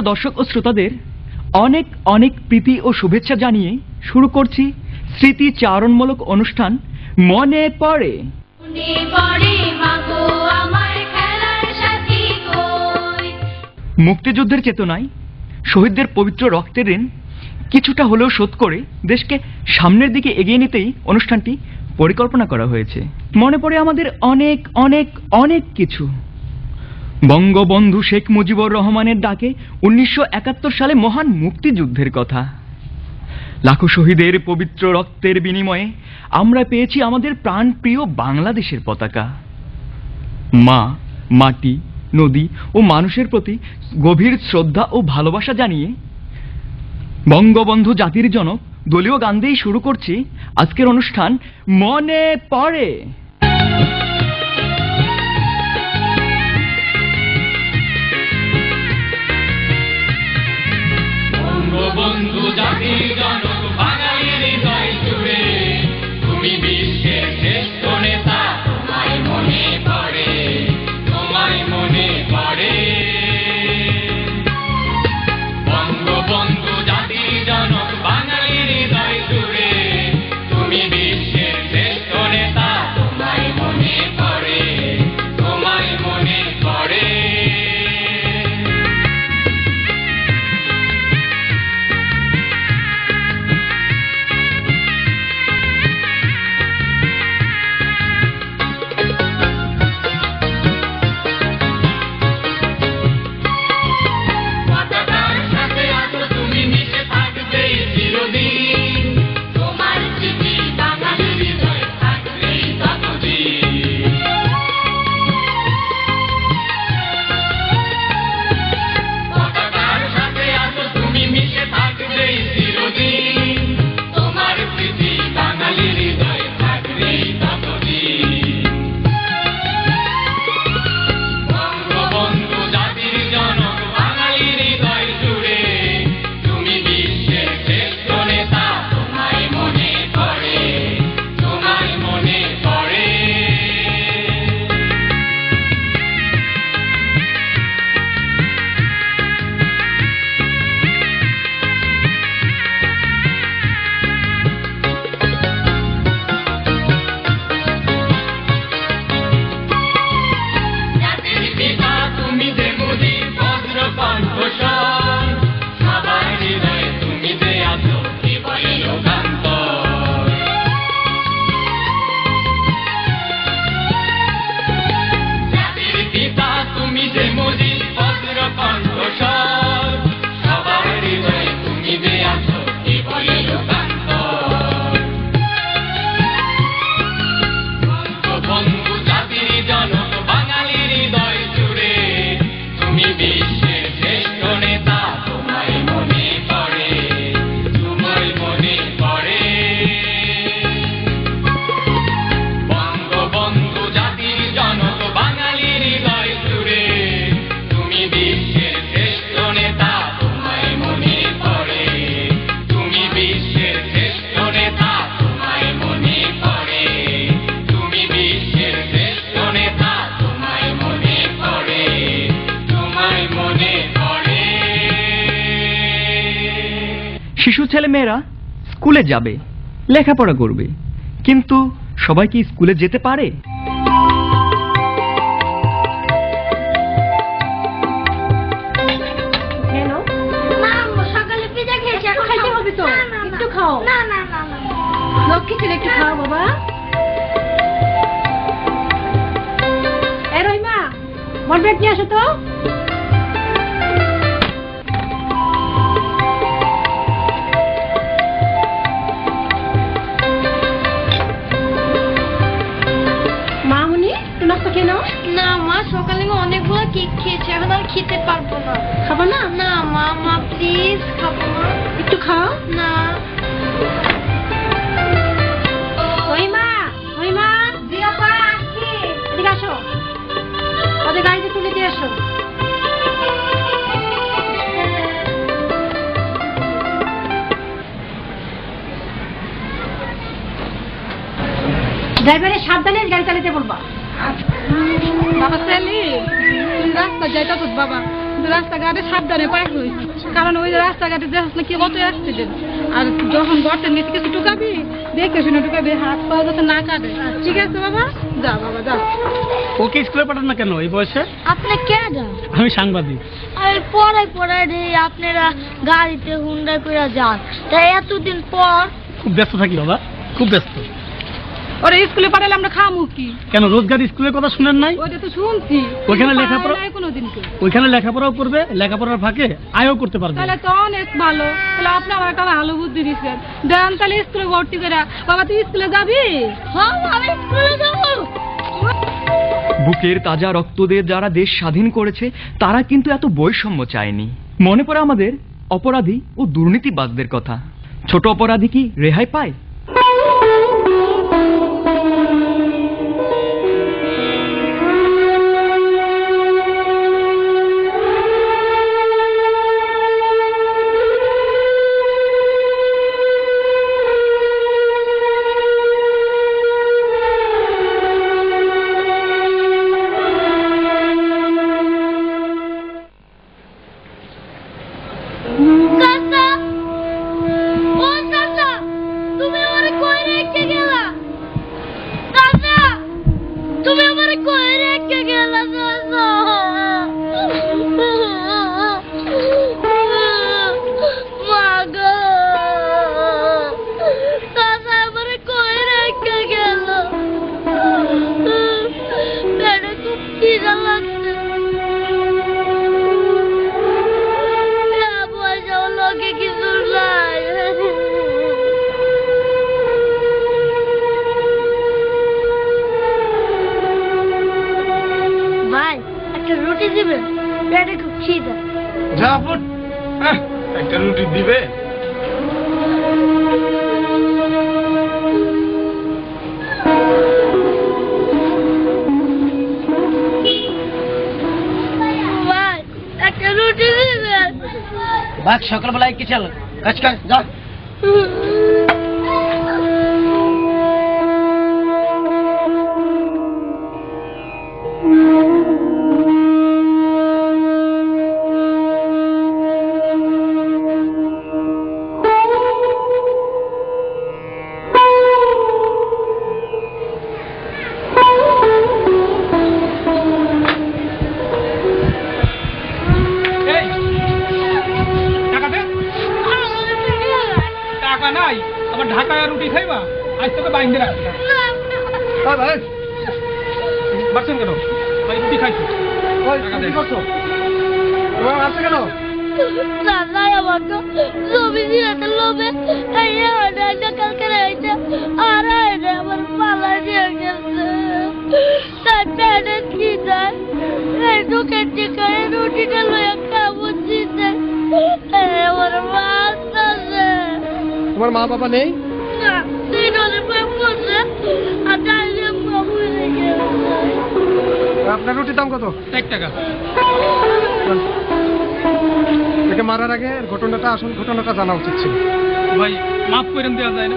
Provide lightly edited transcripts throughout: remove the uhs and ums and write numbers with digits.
সুপ্রিয় দর্শক ও শ্রোতাদের অনেক অনেক প্রীতি ও শুভেচ্ছা জানিয়ে শুরু করছি স্মৃতিচারণমূলক অনুষ্ঠান মনে পড়ে। মুক্তিযুদ্ধের চেতনায় শহীদদের পবিত্র রক্তের ঋণ কিছুটা হলেও শোধ করে দেশকে সামনের দিকে এগিয়ে নিতেই অনুষ্ঠানটি পরিকল্পনা করা হয়েছে। মনে পড়ে আমাদের অনেক অনেক অনেক কিছু। বঙ্গবন্ধু শেখ মুজিবুর রহমানের ডাকে 1971 সালে মহান মুক্তিযুদ্ধের কথা। লাখো শহীদের পবিত্র রক্তের বিনিময়ে আমরা পেয়েছি আমাদের প্রাণপ্রিয় বাংলাদেশের পতাকা। মা, মাটি, নদী ও মানুষের প্রতি গভীর শ্রদ্ধা ও ভালোবাসা জানিয়ে বঙ্গবন্ধু জাতির জনক দলীয় গান দিয়েই শুরু করছি আজকের অনুষ্ঠান মনে পড়ে। বঙ্গবন্ধু জাতির জনক বাঙালির হৃদয় জুড়ে তুমি বিশ্বের শ্রেষ্ঠ নেতা, তোমায় মনে পড়ে, তোমায় মনে পড়ে। বঙ্গবন্ধু জাতির জনক বাঙালির হৃদয় জুড়ে তুমি বিশ্বের শ্রেষ্ঠ নেতা, তোমায় মনে পড়ে, তোমায় মনে পড়ে। শিশু ছেলে মেয়েরা স্কুলে যাবে, লেখাপড়া করবে, কিন্তু সবাই কি স্কুলে যেতে পারে? একটু খাও। না না না না, লক্ষ্মী ছেলে একটু খাও বাবা। রহিমা, বল ব্যাগ নিয়ে আসো তো। না মা, সকালে অনেকগুলো কেক খেয়েছি, এখন আর খেতে পারবো না। খাবো না? না মা, মা প্লিজ খাবো না। একটু খাও না। রহিমা, রহিমা, এদিকে আসো, ওদের গাড়িতে তুলে দিয়ে আসো। ড্রাইভারের সাবধানে গাড়ি চালাতে বলবা। বাবা সেলি, রাস্তা যাইতা তো বাবা, কিন্তু রাস্তাঘাটে সাবধানে পার হইস, কারণ ওই রাস্তাঘাটে দেখাস না কি কত অ্যাক্সিডেন্ট। আর যখন গর্তের নিচে কিছু ঢুকাবি দেখে শুনে ঢুকাবি, হাত পা যাতে না কাটে। ঠিক আছে বাবা, যা বাবা যা। ওকে স্কুলে পাঠান না কেন এই বয়সে? আপনি কেডা? আমি সাংবাদিক। আর পড়াই রে আপনারা গাড়িতে হুন্ডা করে যান, তাই এতদিন পর। খুব ব্যস্ত থাকি বাবা, খুব ব্যস্ত। ওরা স্কুলে পাঠালে আমরা খামু কি? কেন রোজগার স্কুলের কথা শুনেন নাই? ওইটা তো শুনছি, ওইখানে লেখাপড়া কোনোদিন কেউ ওইখানে লেখাপড়াও করবে, লেখাপড়ার ফাঁকে আয়ও করতে পারবে। তাহলে তো অনেক ভালো। তাহলে আপনি আমার একটা ভালো বুদ্ধি দিচ্ছেন, দেন তাহলে স্কুলে ভর্তি করে। বাবা তুই স্কুলে যাবি? হ্যাঁ আমি স্কুলে যাবো। বুকের তাজা রক্ত দিয়ে যারা দেশ স্বাধীন করেছে তারা কিন্তু এত বৈষম্য চায়নি। মনে পড়ে আমাদের অপরাধী ও দুর্নীতিবাজদের কথা। ছোট অপরাধী কি রেহাই পায়? চাচা, ও চাচা, তুমি আমারে কই রেখে গেলা? চাচা, তুমি আমারে কই রেখে গেলা চাচা? মা গো, চাচা আমারে কই রেখে গেল? পেটে খুব খিদা লাগছে। লোকে কিছু নাই। ভাই একটা রুটি দিবেন, পেটে খুব খিদা। যা ফুট, একটা রুটি দিবে? ভাই একটা রুটি দিবেন। বাঘ সকালবেলায় কি চাল কাজ কর যা। টাকা নাই আবার ঢাকায় রুটি খাইবা? আজ তোকে বাইন্ধে রাখছি। বাড়ছেন কেন? রুটি খাইছো কেন? চাচা আমাকে জমি দিয়েছে লোভে, এই আড়াইটা কালকে রয়েছে, আর আড়াই আমার পালা দিয়ে গেছে। তার পেটে খিদা, এই দুঃখের টিকায় রুটিটা লইয়া খাবো দিতে। আমার মা আসতেছে। তোমার মা বাবা নেই? না, তিনজনে পায়ে পড়ছে, আর ডাইলে বাবু রেখে আপনার রুটির দাম কত? 1 টাকা। একে মারার আগে ঘটনাটা, আসল ঘটনাটা জানা উচিত ছিল। ভাই মাফ করে দেওয়া যায় না?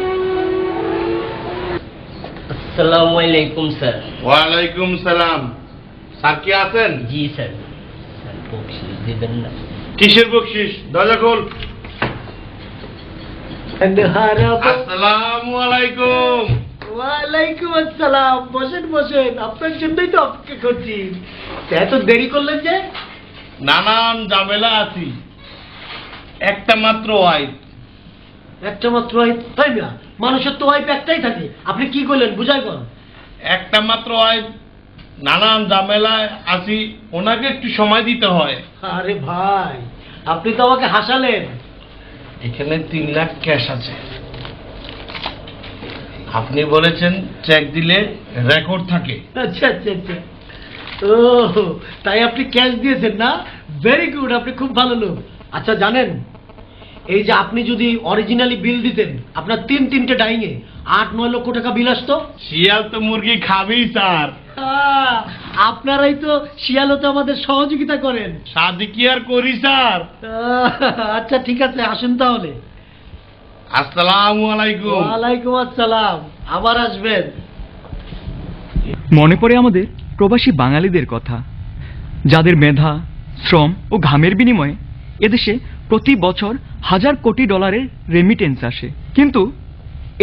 আসসালামু আলাইকুম স্যার। ওয়ালাইকুম সালাম। স্যার কি আছেন? জি স্যার। স্যার বকশিশ দিবেন না? কিসের বকশিস? দরজা খোল। আসসালামু আলাইকুম। ওয়ালাইকুম আসসালাম। বসেন বসেন, আপনার জন্যই তো অপেক্ষা করছি। এত দেরি করলেন যে? নানান ঝামেলা আছি। একটা মাত্র ওয়াইফ। একটা মাত্র ওয়াইফ? তাই না, মানুষের তো ওয়াইফ একটাই থাকে। আপনি কি করলেন বুঝাই বল। একটা মাত্র ওয়াইফ, নানান ঝামেলায় আছি, ওনাকে একটু সময় দিতে হয়। আরে ভাই, আপনি তো আমাকে হাসালেন। এখানে 3 লাখ ক্যাশ আছে। আপনি বলেছেন চেক দিলে রেকর্ড থাকে। আচ্ছা আচ্ছা আচ্ছা। ও তাই আপনি ক্যাশ দিয়েছেন না? ভেরি গুড, আপনি খুব ভালো লোক। আচ্ছা জানেন, এই যে আপনি যদি অরিজিনালি বিল দিতেন, আপনার 3টে ডাইংয়ে 8-9 লক্ষ টাকা বিল আসতো। শিয়াল তো মুরগি খাবেই স্যার। আপনারাই তো শিয়াল হতে আমাদের সহযোগিতা করেন। শাদি কি আর করি স্যার। আচ্ছা ঠিক আছে, আসুন তাহলে। আসসালামু আলাইকুম। ওয়ালাইকুম আসসালাম। আবার আসবেন। মনে পড়ে আমাদের প্রবাসী বাঙালিদের কথা, যাদের মেধা, শ্রম ও ঘামের বিনিময়ে এদেশে প্রতি বছর হাজার কোটি ডলারের রেমিটেন্স আসে। কিন্তু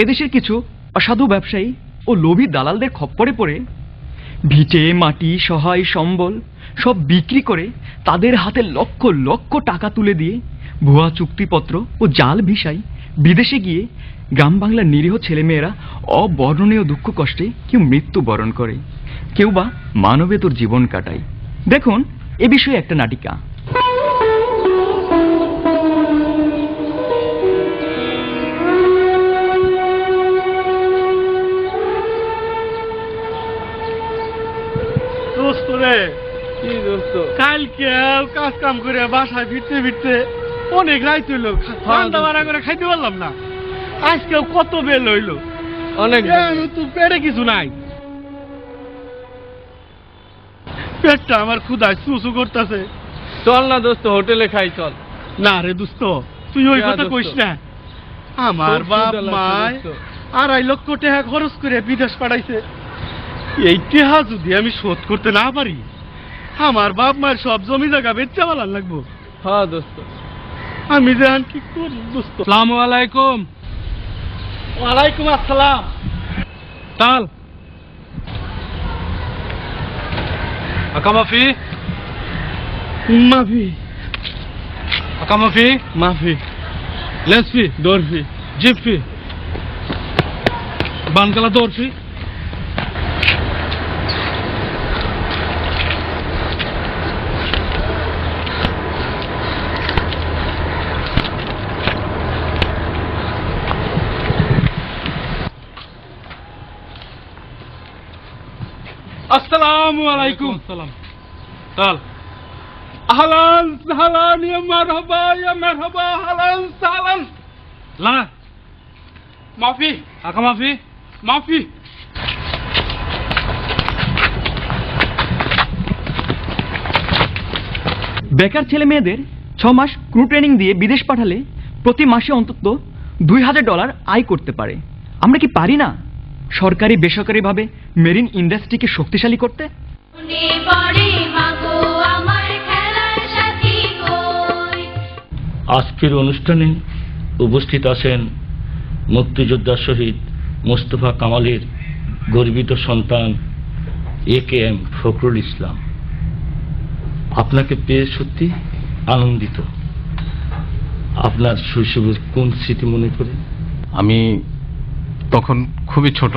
এদেশের কিছু অসাধু ব্যবসায়ী ও লোভী দালালদের খপ্পরে পড়ে ভিটে মাটি সহায় সম্বল সব বিক্রি করে তাদের হাতে লক্ষ লক্ষ টাকা তুলে দিয়ে ভুয়া চুক্তিপত্র ও জাল ভিসায় বিদেশে গিয়ে গ্রাম বাংলার নিরীহ ছেলেমেয়েরা অবর্ণনীয় দুঃখ কষ্টে কেউ মৃত্যুবরণ করে, কেউ বা মানবেতর জীবন কাটায়। দেখুন এ বিষয়ে একটা নাটিকা। দোস্ত রে, কি দোস্ত, কালকে কাজ কাম করে বাসায় ফিরতে ফিরতে অনেক রাত হইলো, ঠান্ডা মারা করে খাইতে পারলাম না। আজকেও কত বেল হইলো, অনেক তো পেটে কিছু নাই, পেটটা আমার ক্ষুধায় চুচু করতেছে। চল না দোস্ত, হোটেলে খাই চল। না রে দোস্ত, তুই ওই কথা কইস না। আমার বাপ মায় 2.5 লক্ষ টাকা খরচ করে বিদেশ পাঠাইছে। এই টাকা যদি আমি শোধ করতে না পারি, আমার বাপ মায়ের সব জমি জায়গা বেচা বলার লাগবো। হ্যাঁ দোস্ত, আমি জান কি করি দোস্ত। আসসালামু আলাইকুম। ওয়ালাইকুম আসসালাম। তাল আকামাফি মাফি আকামাফি মাফি লেসফি দরফি জিপফি বানকালা দরফি। আসসালামু আলাইকুম। সালাম। তাল আহলান সাহলান ইয়া মারহাবা আহলান সাহলান। লা মাফি আকা মাফি মাফি। বেকার ছেলে মেয়েদের 6 মাস ক্রু ট্রেনিং দিয়ে বিদেশ পাঠালে প্রতি মাসে অন্তত $2000 আয় করতে পারে। আমরা কি পারি না সরকারি বেসরকারিভাবে মেরিন ইন্ডাস্ট্রিকে শক্তিশালী করতে? আজকের অনুষ্ঠানে উপস্থিত আছেন মুক্তিযোদ্ধা শহীদ মোস্তফা কামালের গর্বিত সন্তান AKM ফখরুল ইসলাম। আপনাকে পেয়ে সত্যি আনন্দিত। আপনার শৈশবের কোন স্মৃতি মনে পড়ে? আমি তখন খুবই ছোট,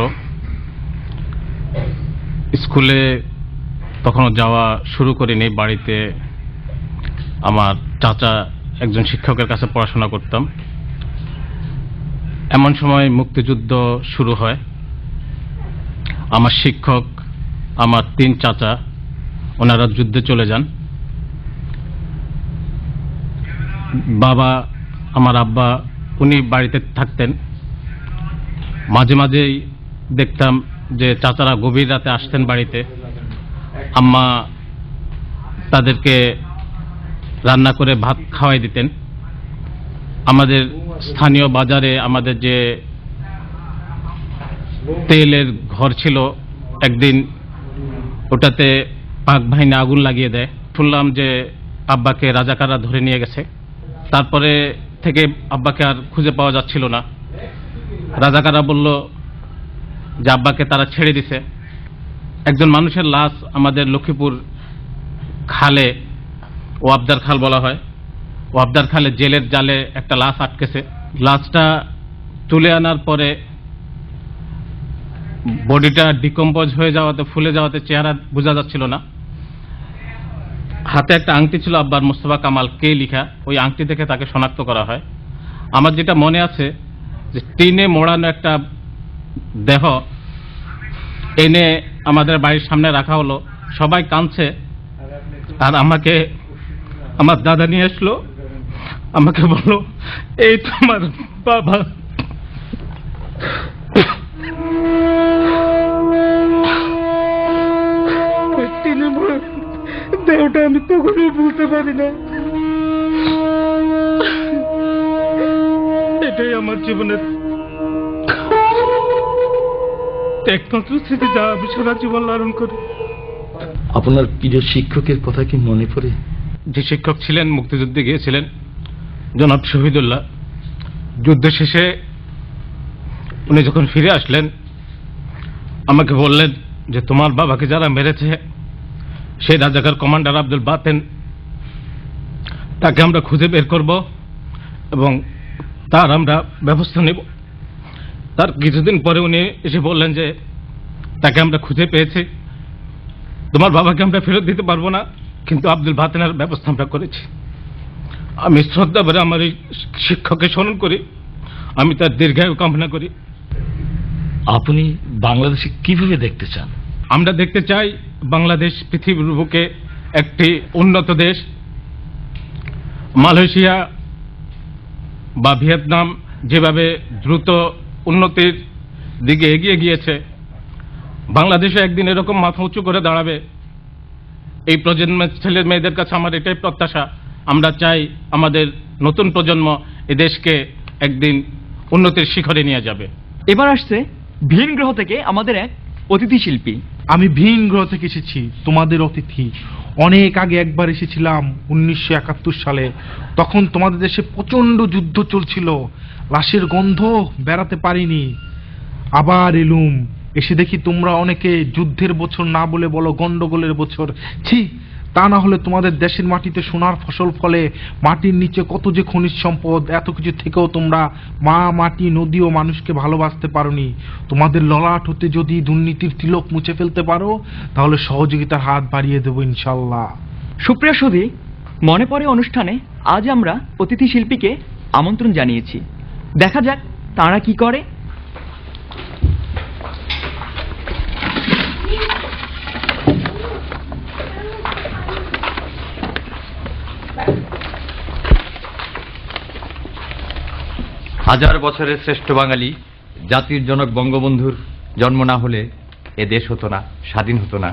স্কুলে তখনও যাওয়া শুরু করিনি। বাড়িতে আমার চাচা একজন শিক্ষকের কাছে পড়াশোনা করতাম। এমন সময় মুক্তিযুদ্ধ শুরু হয়। আমার শিক্ষক, আমার 3 চাচা, ওনারা যুদ্ধে চলে যান। বাবা, আমার আব্বা, উনি বাড়িতে থাকতেন। মাঝে মাঝেই দেখতাম যে চাচারা গভীর রাতে আসতেন বাড়িতে। আম্মা তাদেরকে রান্না করে ভাত খাওয়াই দিতেন। আমাদের স্থানীয় বাজারে আমাদের যে তেলের ঘর ছিল, একদিন ওটাতে পাক বাহিনী আগুন লাগিয়ে দেয়। শুনলাম যে আব্বাকে রাজাকাররা ধরে নিয়ে গেছে। তারপরে থেকে আব্বাকে আর খুঁজে পাওয়া যাচ্ছিল না। রাজাকাররা বলল যে আব্বাকে তারা ছেড়ে দিছে। একজন মানুষের লাশ আমাদের লক্ষ্মীপুর খালে, ওয়াবদার খাল বলা হয়, ওয়াবদার খালে জেলের জালে একটা লাশ আটকেছে। লাশটা তুলে আনার পরে বডিটা ডিকম্পোজ হয়ে যাওয়াতে, ফুলে যাওয়াতে চেহারা বোঝা যাচ্ছিল না। হাতে একটা আংটি ছিল আব্বার, মোস্তফা কামাল কে লিখা। ওই আংটি থেকে তাকে শনাক্ত করা হয়। আমার যেটা মনে আছে যে টিনে মোড়ানো একটা দেহ এনে আমাদের বাড়ির সামনে রাখা হলো। সবাই কাঁদছে, আর আমাকে আমার দাদা নিয়ে আসলো। আমাকে বললো, এই তোমার বাবা। দেহটা আমি কখনোই ভুলতে পারি না। এটাই আমার জীবনের একমাত্র স্মৃতি, যা আমি সারা জীবন লালন করি। আপনার প্রিয় শিক্ষকের কথা কি মনে পড়ে? যে শিক্ষক ছিলেন, মুক্তিযুদ্ধে গিয়েছিলেন, জনাব শহীদুল্লাহ, যুদ্ধ শেষে উনি যখন ফিরে আসলেন আমাকে বললেন যে তোমার বাবাকে যারা মেরেছে সেই রাজাকার কমান্ডার আব্দুল বাতেন, তাকে আমরা খুঁজে বের করব এবং তার আমরা ব্যবস্থা নেব। তার কিছুদিন পরে উনি এসে বললেন যে তাকে আমরা খুঁজে পেয়েছি, তোমার বাবাকে আমরা ফেরত দিতে পারবো না, কিন্তু আব্দুল বাতেনের ব্যবস্থা আমরা করেছি। আমি শ্রদ্ধা ভরে আমার এই শিক্ষককে স্মরণ করি, আমি তার দীর্ঘায়ু কামনা করি। আপনি বাংলাদেশে কিভাবে দেখতে চান? আমরা দেখতে চাই বাংলাদেশ পৃথিবীর বুকে একটি উন্নত দেশ। মালয়েশিয়া বা ভিয়েতনাম যেভাবে দ্রুত উন্নতির দিকে এগিয়ে গিয়েছে, বাংলাদেশে একদিন এরকম মাথা উঁচু করে দাঁড়াবে। এই প্রজন্মের ছেলে মেয়েদের কাছে আমার এটাই প্রত্যাশা। আমরা চাই আমাদের নতুন প্রজন্ম এ দেশকে একদিন উন্নতির শিখরে নিয়ে যাবে। এবার আসছে ভিন গ্রহ থেকে আমাদের এক অতিথি শিল্পী। আমি ভিন গ্রহ থেকে এসেছি, তোমাদের অতিথি। অনেক আগে একবার এসেছিলাম 1971 সালে। তখন তোমাদের দেশে প্রচন্ড যুদ্ধ চলছিল, লাশের গন্ধ বেড়াতে পারিনি। আবার এলুম, এসে দেখি তোমরা অনেকে যুদ্ধের বছর না বলে বলো গন্ডগোলের বছর। ছি, তা না হলে তোমাদের দেশের মাটিতে সোনার ফসল ফলে, মাটির নিচে কত যে খনিজ সম্পদ, এত কিছু থেকেও তোমরা মা, মাটি, নদী ও মানুষকে ভালোবাসতে পারোনি। তোমাদের ললাট হতে যদি দুর্নীতির তিলক মুছে ফেলতে পারো তাহলে সহযোগিতার হাত বাড়িয়ে দেবো ইনশাল্লাহ। সুপ্রিয় সুধী, মনে পড়ে অনুষ্ঠানে আজ আমরা অতিথি শিল্পীকে আমন্ত্রণ জানিয়েছি। দেখা যাক তারা কি করে। হাজার বছরের শ্রেষ্ঠ বাঙালি জাতির জনক বঙ্গবন্ধুর জন্ম না হলে এ দেশ হতো না, স্বাধীন হতো না।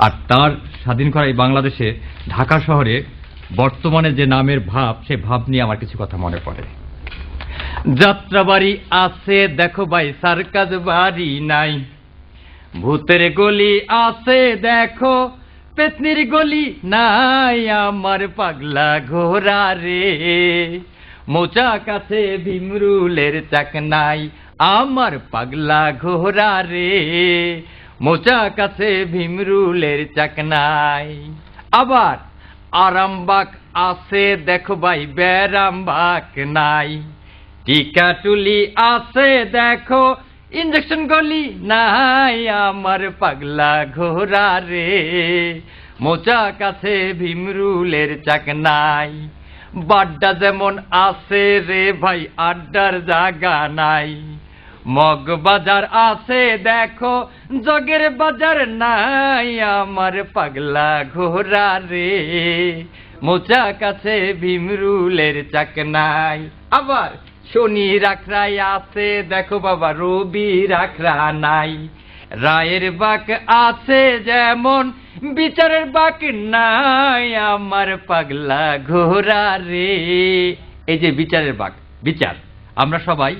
আর তার স্বাধীন করা এই বাংলাদেশে ঢাকা শহরে বর্তমানে যে নামের ভাব, সে ভাব নিয়ে আমার কিছু কথা মনে পড়ে। যাত্রাবাড়ি আছে দেখো ভাই, সার্কাস বাড়ি নাই। ভূতের গলি আছে দেখো, পেতনির গলি নাই। আমার পাগলা ঘোড়া রে, মোচা কাছে ভিমরুলের চাকনাই। আমার পাগলা ঘোড়া রে, মোচা কাছে ভিমরুলের চাকনাই। আবার আরামবাগ আছে দেখো ভাই, ব্যারামবাগ নাই। টিকাটুলি আছে দেখো, ইঞ্জেকশন গলি নাই। আমার পাগলা ঘোড়া রে, মোচা কাছে ভিমরুলের চাকনাই। বাড্ডা যেমন আছে রে ভাই, আড্ডার জায়গা নাই। মগ বাজার আছে দেখো, জগের বাজার নাই। আমার পাগলা ঘোড়া রে, মোচা কাছে ভিমরুলের চাকনাই। আবার শনি রাখরাই আছে দেখো বাবা, রবি রাখরা নাই। রায়ের বাক আছে যেমন, বিচারের বাক নাই। আমার পাগলা ঘোড়া রে, এই যে বিচারের বাক, বিচার, আমরা সবাই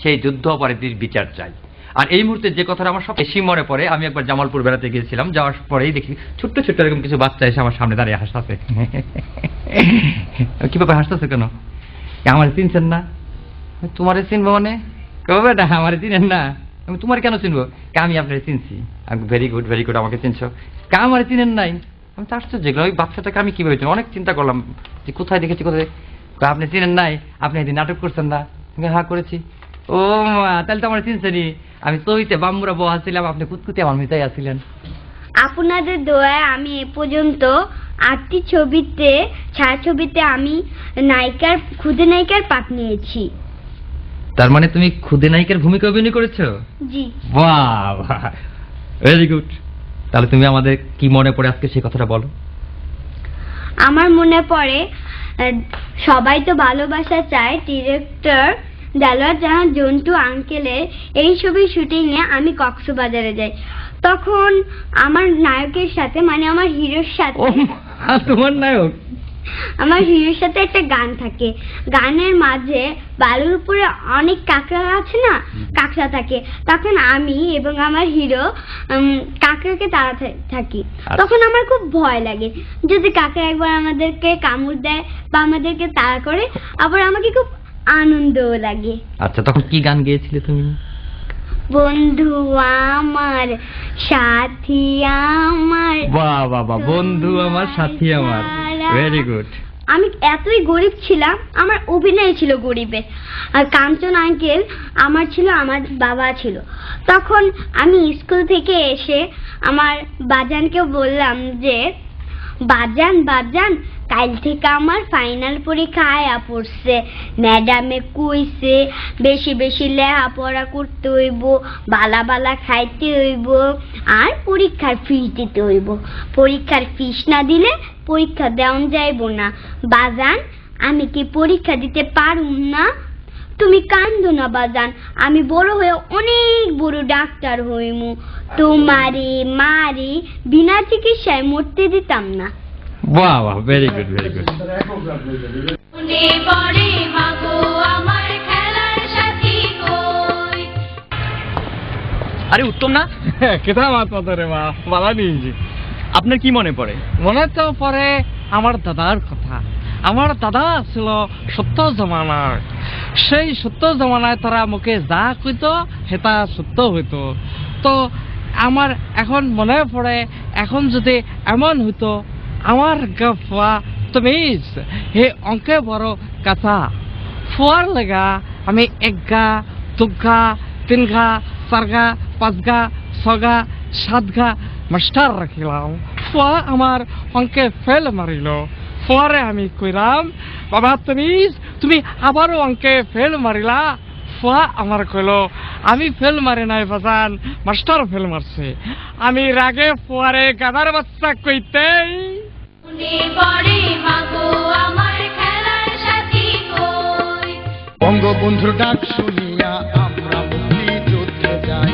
সেই যুদ্ধ অপরাধীর বিচার চাই। আর এই মুহূর্তে যে কথাটা আমার সব বেশি মনে পড়ে, আমি একবার জামালপুর বেড়াতে গিয়েছিলাম, যাওয়ার পরেই দেখি ছোট্ট ছোট্ট এরকম কিছু বাচ্চা এসে আমার সামনে দাঁড়িয়ে হাসতেছে। কিভাবে হাসতেছে কেন? আমার চিনছেন না? তোমারে চিনবো মানে? কবে না আমার চিনেন না? আমি তোমার কেন চিনবো? আমি আপনার চিনছি। ভেরি গুড, ভেরি গুড, আমাকে চিনছো। আমার চিনেন নাই? আমি তো আশ্চর্য, ওই বাচ্চাটাকে আমি কিভাবে চিনি, অনেক চিন্তা করলাম যে কোথায় দেখেছি কোথায়। আপনি চিনেন নাই? আপনি একদিন নাটক করছেন না? হ্যাঁ করেছি। ও মা, তাহলে তো আমার চিনছেনি। আমি তৈতে বাম্বুরা বহা ছিলাম, আপনি কুতকুতি আমার মিতাই আসছিলেন। আপনাদের দোয়ায় আমি এ পর্যন্ত 8টি ছবিতে, ছায়াছবিতে আমি খুদে নায়িকার পাঠ নিয়েছি। তার মানে তুমি খুদে নায়িকার ভূমিকা অভিনয় করেছো? জি। বাহ, ভেরি গুড। তাহলে তুমি আমাদের কি মনে পড়ে আজকে সেই কথাটা বলো। আমার মনে পড়ে, সবাই তো ভালোবাসা চায়, ডিরেক্টর দেলোয়ার জাহান জন্টু আঙ্কেলের এই ছবির শুটিংয়ে আমি কক্সবাজারে যাই। তখন আমার নায়কের সাথে, মানে আমার হিরোর সাথে। তোমার নায়ক? আমার হিরোর সাথে একটা গান থাকে, গানের মাঝে বালুর উপরে অনেক কাঁকড়া আছে না, কাঁকড়া থাকে, তখন আমি এবং আমার হিরো কাঁকড়াকে তাড়া থাকি। তখন আমার খুব ভয় লাগে, যদি কাঁকড়া একবার আমাদেরকে কামড় দেয় বা আমাদেরকে তাড়া করে, আবার আমাকে খুব আনন্দও লাগে। আচ্ছা, তখন কি গান গেয়েছিলে তুমি? বন্ধু আমার সাথী আমার। বাহ বাহ বাহ, বন্ধু আমার সাথী আমার, ভেরি গুড। আমি এতই গরিব ছিলাম, আমার অভিনয় ছিল গরিবের। আর কাঞ্চন আঙ্কেল আমার ছিল, আমার বাবা ছিল। তখন আমি স্কুল থেকে এসে আমার বাজানকে বললাম যে বাজান বাজান, কাল থেকে আমার ফাইনাল পরীক্ষা আয়া পড়ছে, ম্যাডামে কইছে বেশি বেশি লেখাপড়া করতে হইব, বালা বালা খাইতে হইব, আর পরীক্ষার ফিস দিতে হইব। পরীক্ষার ফিস না দিলে পরীক্ষা দেওয়া যাইব না। বাজান, আমি কি পরীক্ষা দিতে পারুম না? তুমি কান্দো না বাজান, আমি বড় হয়ে অনেক বড় ডাক্তার হইমু, তোমারে মারে বিনা চিকিৎসায় মরতে দিতাম না। বাহ বাহ, ভেরি গুড ভেরি গুড। আরে উত্তম না, কেতা মাত রে মা, বালা নিয়েছি। আপনার কি মনে পড়ে? মনে তো পরে আমার দাদার কথা। আমার দাদা ছিল সত্য জমানার। সেই সত্য জমানায় তারা মুখে যা কইতো সেটা সত্য হইতো। তো আমার এখন মনে পড়ে, এখন যদি এমন হইতো, আমার গা ফুয়া তমিজ হে অঙ্কে বড় কাঁচা ফুয়ার লেগা আমি 1 গা 2 গা 3 গা 4 গা 5 গা 6 গা 7 গা মাস্টার রাখিলাম। ফুয়া আমার অঙ্কে ফেল মারিল। ফুয়ারে আমি কইলাম, বাবা তমিজ তুমি আবারও অঙ্কে ফেল মারিলা? ফুয়া আমার কইল, আমি ফেল মারি নাই বাজান, মাস্টার ফেল মারছে। আমি রাগে ফুয়ারে গাদার বাচ্চা কইতেই বঙ্গবন্ধুর ডাক শুনিয়া আমরা মুক্তিযুদ্ধে যাই,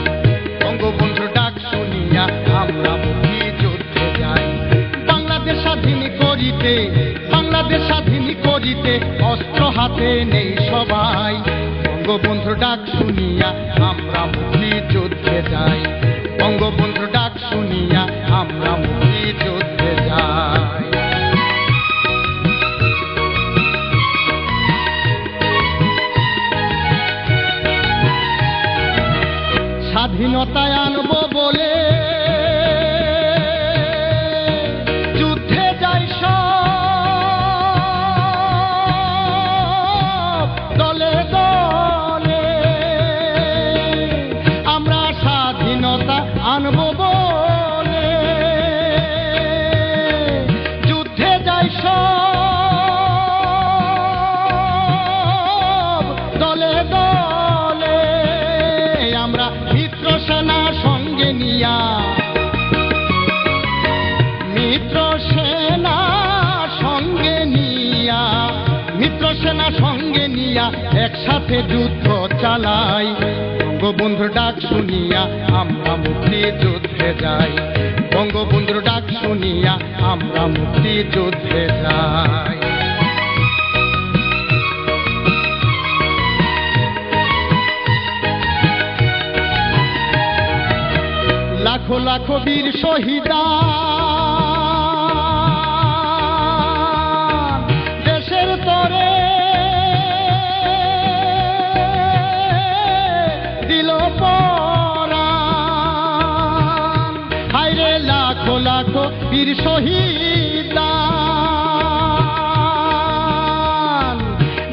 বঙ্গবন্ধুর ডাক শুনিয়া আমরা মুক্তিযুদ্ধে যাই। বাংলাদেশ স্বাধীন করিতে, বাংলাদেশ স্বাধীন করিতে অস্ত্র হাতে নেই সবাই। বঙ্গবন্ধুর ডাক শুনিয়া আমরা মুক্তিযুদ্ধে যাই, বঙ্গবন্ধুর ডাক শুনিয়া আমরা মুক্তিযুদ্ধে যাই। স্বাধীনতায় আনবো বলে যুদ্ধে যাই সব দলে দলে, আমরা স্বাধীনতা আনবো বলে যুদ্ধে যাই সব দলে দলে, আমরা মিত্র সেনা সঙ্গে নিয়া, মিত্র সেনা সঙ্গে নিয়া, মিত্র সেনা সঙ্গে নিয়া একসাথে যুদ্ধ চালাই। বঙ্গবন্ধুর ডাক শুনিয়া আমরা মুক্তিযুদ্ধে যাই, বঙ্গবন্ধুর ডাক শুনিয়া আমরা মুক্তিযুদ্ধে যাই। লাখো লাখো বীর শহীদা দেশের তরে দিল পরাণ, হায়রে লাখো লাখো বীর শহীদা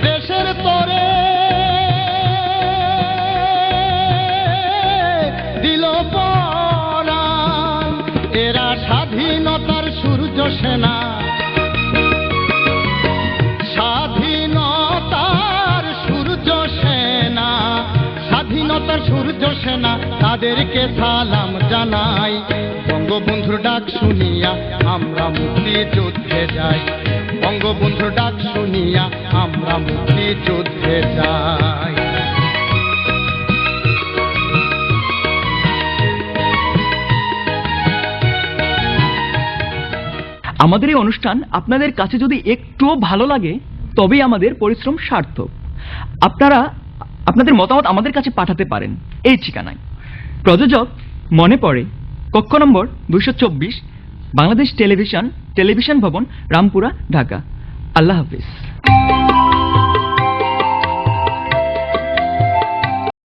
দেশের তরে দিল পরাণ। এরা স্বাধীনতার সূর্য সেনা, স্বাধীনতার সূর্য সেনা, স্বাধীনতার সূর্য সেনা, তাদেরকে সালাম জানাই। বঙ্গবন্ধুর ডাক শুনিয়া আমরা মুক্তিযুদ্ধে যাই, বঙ্গবন্ধুর ডাক শুনিয়া আমরা মুক্তিযুদ্ধে যাই। আমাদের এই অনুষ্ঠান আপনাদের কাছে যদি একটুও ভালো লাগে তবেই আমাদের পরিশ্রম সার্থক। আপনারা আপনাদের মতামত আমাদের কাছে পাঠাতে পারেন এই ঠিকানায়। প্রযোজক মনে পড়ে, কক্ষ নম্বর 224, বাংলাদেশ টেলিভিশন ভবন, রামপুরা, ঢাকা। আল্লাহ হাফিজ।